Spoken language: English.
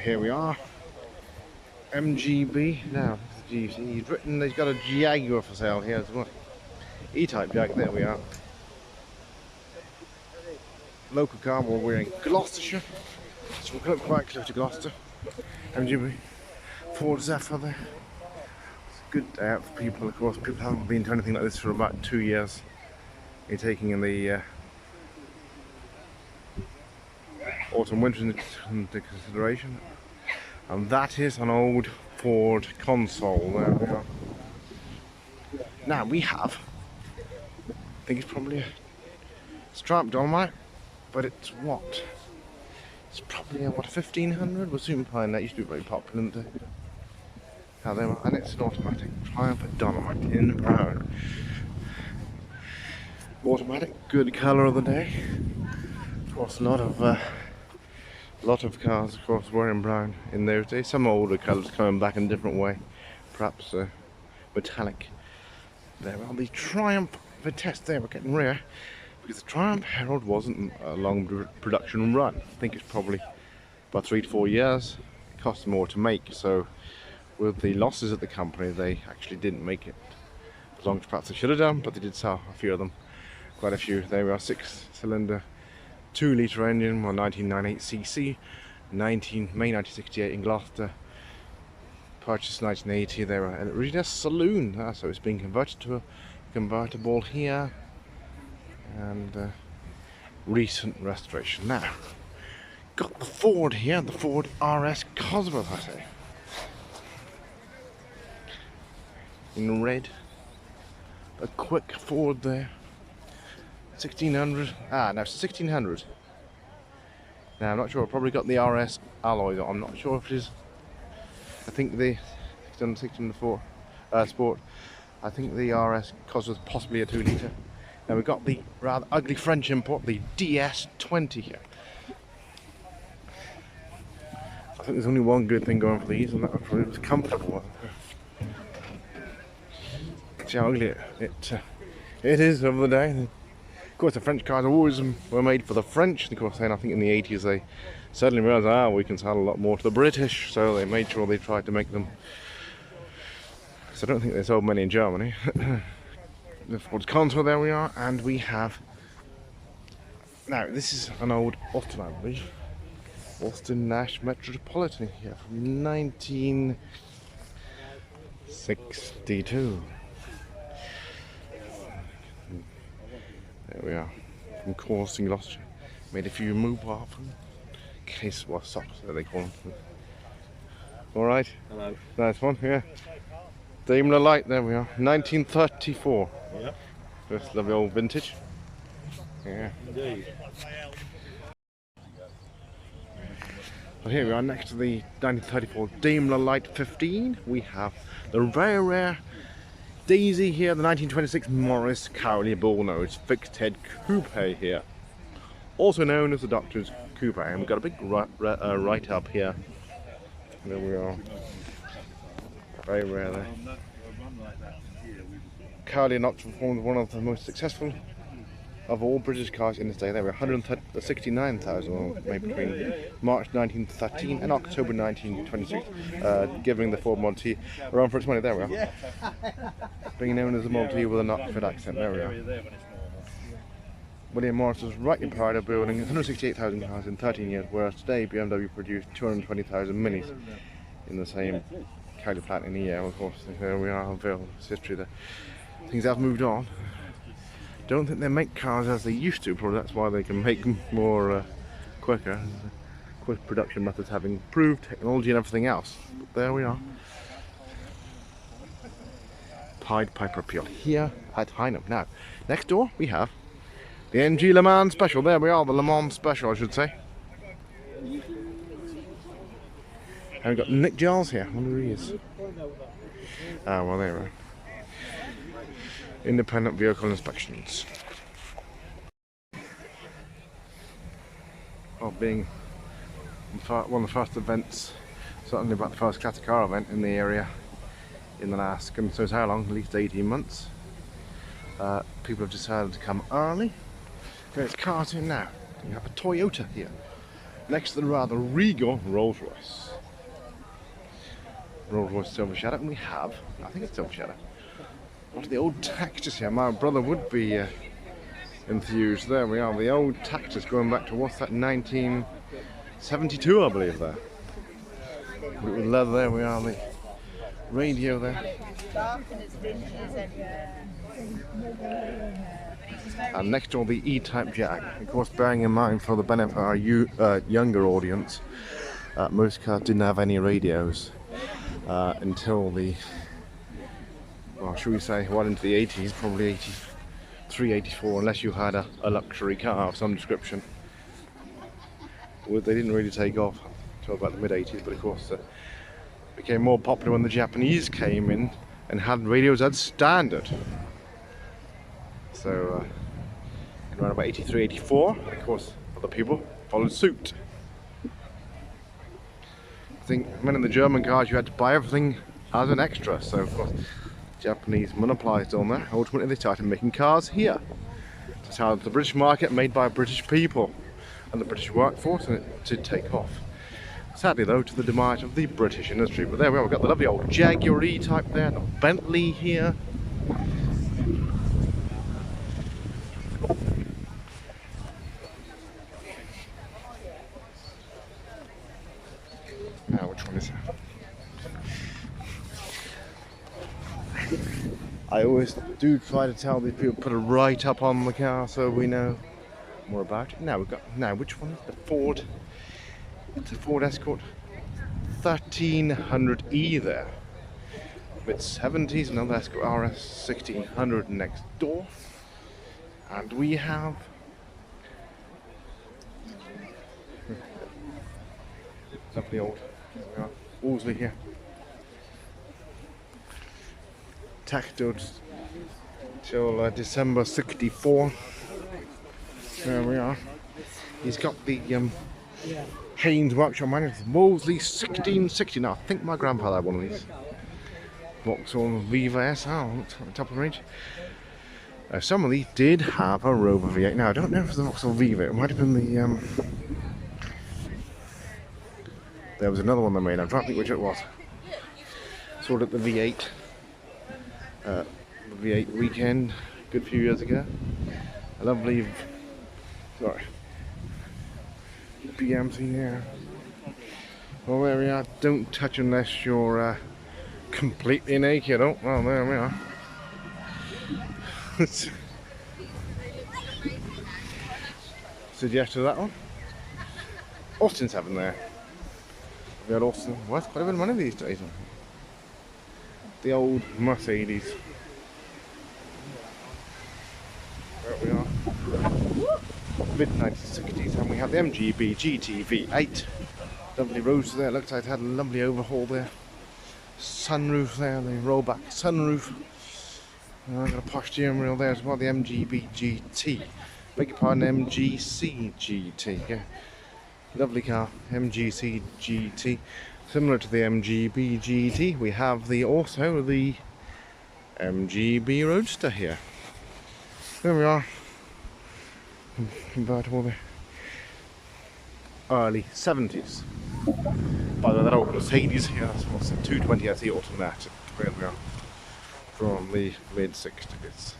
Here we are. MGB. Now, he's written, he's got a Jaguar for sale here as well. E-Type Jag, there we are. Local car, well, we're in Gloucestershire. So we're going quite close to Gloucester. MGB. Ford Zephyr there. It's a good day out for people, of course. People haven't been to anything like this for about 2 years. You're taking in the autumn winter into consideration. And that is an old Ford console. There we are. Now we have, I think it's probably a striped Dolomite, but it's what? It's probably a, what, 1500? We'll soon find that. Used to be very popular, didn't it? Now they were, and it's an automatic Triumph Dolomite in brown. Automatic, good colour of the day. Of course, a lot of cars, of course, were in brown in those days. Some older colours coming back in a different way, perhaps metallic. There are the Triumph Vitesse. There, we're getting rare because the Triumph Herald wasn't a long production run. I think it's probably about 3 to 4 years. It cost more to make, so with the losses at the company, they actually didn't make it as long as perhaps they should have done, but they did sell a few of them. Quite a few. There we are, 6-cylinder, 2-litre engine, 1998cc, May 1968 in Gloucester. Purchased 1980. They were originally a saloon, so it's been converted to a convertible here, and recent restoration. Now, got the Ford here, the Ford RS Cosworth, I say, in red. A quick Ford there. 1600. No, 1600. Now I'm not sure. I've probably got the RS alloys. I'm not sure if it is. I think the 1604 Sport. I think the RS Cosworth possibly a 2-litre. Now we've got the rather ugly French import, the DS20 here. I think there's only one good thing going for these, and that was comfortable. See how ugly it is of the day. Of course, the French cars always were made for the French. Of course, then I think in the 80s they suddenly realised, we can sell a lot more to the British, so they made sure they tried to make them. So I don't think they sold many in Germany. The Ford Contour, there we are, and we have. Now, this is an old Austin, I believe. Austin Nash Metropolitan here from 1962. There we are, from Course in Gloucestershire. Made a few move off case socks, they call them. Alright. Hello. Nice one, yeah. Daimler Light, there we are. 1934. Yeah. Just lovely old vintage. Yeah. Indeed. Well, here we are next to the 1934 Daimler Light 15. We have the very rare Daisy here, the 1926 Morris Cowley Bullnose fixed head coupe here, also known as the Doctor's Coupe. And we've got a big write up here. There we are. Very rare there. Cowley not formed one of the most successful of all British cars in this day. There were 169,000 made between March 1913 and October 1926, giving the Ford Model T a run for its money. There we are. Being known as the Model T with a Knoxford accent. There we are. William Morris was rightly proud of building 168,000 cars in 13 years, whereas today BMW produced 220,000 minis in the same Cowley plant in a year. Of course, there we are. There's history there. Things have moved on. Don't think they make cars as they used to. Probably that's why they can make them more quicker. Quick production methods have improved, technology and everything else. But there we are. Pied Piper Appeal here at Highnam. Now, next door we have the NG Le Mans Special. There we are, the Le Mans Special, I should say. And we've got Nick Giles here. I wonder who he is. Well, there we are. Independent vehicle inspections. Being one of the first events, certainly about the first classic car event in the area in the last, goodness knows how long, at least 18 months. People have decided to come early. There's cars here now. You have a Toyota here. next to the rather regal Rolls Royce. Rolls Royce Silver Shadow, and we have, I think it's Silver Shadow, one of the old Tactus here. My brother would be enthused. There we are, the old Tactus going back to, what's that, 1972 I believe there. With leather, there we are, the radio there. And next to all the E-Type Jag. Of course, bearing in mind, for the benefit of our younger audience, most cars didn't have any radios until the, well, should we say, well into the 80s, probably 83, 84, unless you had a luxury car of some description. Well, they didn't really take off until about the mid-80s, but of course became more popular when the Japanese came in and had radios as standard. So around about 83, 84, of course, other people followed suit. I think when in the German cars you had to buy everything as an extra, so of course Japanese monopolized on that. Ultimately they started making cars here. That's how the British market, made by British people and the British workforce, and it did take off. Sadly though, to the demise of the British industry. But there we are, we've got the lovely old Jaguar E-Type there, the Bentley here. Now, which one is that? I always do try to tell these people, put a write-up on the car so we know more about it. Now we've got, now which one is the Ford? It's a Ford Escort 1300E there. Mid-70s, another Escort RS 1600 next door. And we have lovely old Wolseley here. Tacked till December 64. There we are. He's got the Haynes workshop manual, Wolseley 1660. Now I think my grandfather had one of these. Vauxhall Viva SR at the top of the range. Some of these did have a Rover V8. Now I don't know if it's the Vauxhall Viva. It might have been the there was another one they made. I'm trying to think which it was. Saw it at the V8. The V8 weekend, a good few years ago. A lovely, sorry, BMC here. Well, there we are. Don't touch unless you're completely naked. Oh, well, there we are. Suggested that one. Austin's having there. We had Austin. Well, it's quite a bit of money these days. The old Mercedes. There we are. Mid-1960s, and we have the MGB GT V8. Lovely rose there. Looks like it had a lovely overhaul there. Sunroof there, the rollback sunroof. I've got a posh steering wheel there as well. The MGB GT. Beg your pardon, MGC GT. Yeah. Lovely car, MGC GT. Similar to the MGB GT, we have also the MGB Roadster here. There we are. Convertible there. Early 70s. By the way, that old Mercedes here, that's what's the 220 SE automatic. There we are. From the mid 60s.